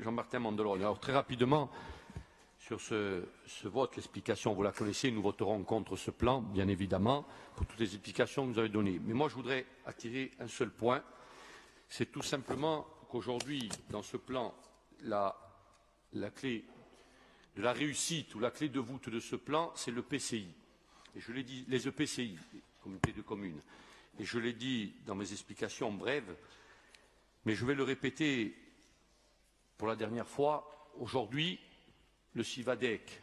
Jean-Martin Mandelone. Alors très rapidement, sur ce vote, l'explication, vous la connaissez, nous voterons contre ce plan, bien évidemment, pour toutes les explications que vous avez données. Mais moi, je voudrais attirer un seul point, c'est tout simplement qu'aujourd'hui, dans ce plan, la clé de la réussite ou la clé de voûte de ce plan, c'est le PCI. Et je l'ai dit, les EPCI, les communautés de communes. Et je l'ai dit dans mes explications brèves, mais je vais le répéter pour la dernière fois. Aujourd'hui, le CIVADEC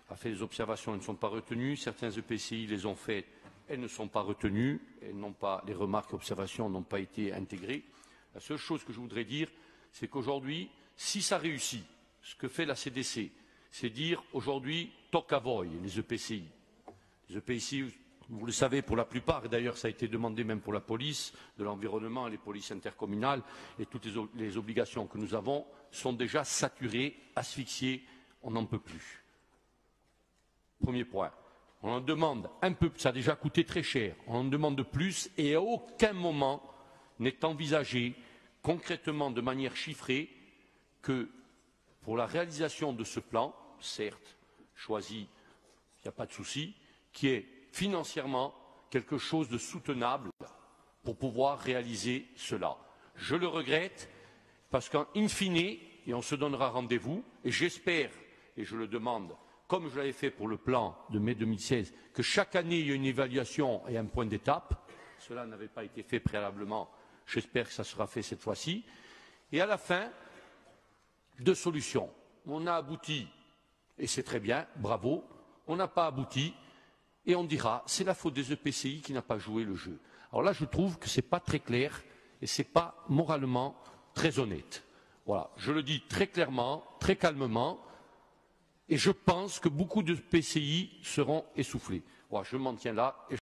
a fait des observations, elles ne sont pas retenues. Certains EPCI les ont faites, elles ne sont pas retenues. Les remarques et observations n'ont pas été intégrées. La seule chose que je voudrais dire, c'est qu'aujourd'hui, si ça réussit, ce que fait la CDC, c'est dire aujourd'hui, toc avoy, les EPCI. Les EPCI, vous le savez pour la plupart, et d'ailleurs ça a été demandé même pour la police de l'environnement, les polices intercommunales, et toutes les obligations que nous avons sont déjà saturées, asphyxiées, on n'en peut plus. Premier point. On en demande un peu, ça a déjà coûté très cher, on en demande plus, et à aucun moment n'est envisagé concrètement de manière chiffrée que pour la réalisation de ce plan, certes, choisi, il n'y a pas de souci, qui est financièrement quelque chose de soutenable pour pouvoir réaliser cela. Je le regrette parce qu'in fine, et on se donnera rendez-vous, et j'espère, et je le demande, comme je l'avais fait pour le plan de mai 2016, que chaque année il y ait une évaluation et un point d'étape. Cela n'avait pas été fait préalablement, j'espère que ça sera fait cette fois-ci. Et à la fin, deux solutions. On a abouti, et c'est très bien, bravo. On n'a pas abouti, et on dira, c'est la faute des EPCI qui n'a pas joué le jeu. Alors là, je trouve que ce n'est pas très clair, et ce n'est pas moralement très honnête. Voilà, je le dis très clairement, très calmement, et je pense que beaucoup de PCI seront essoufflés. Voilà, je m'en tiens là.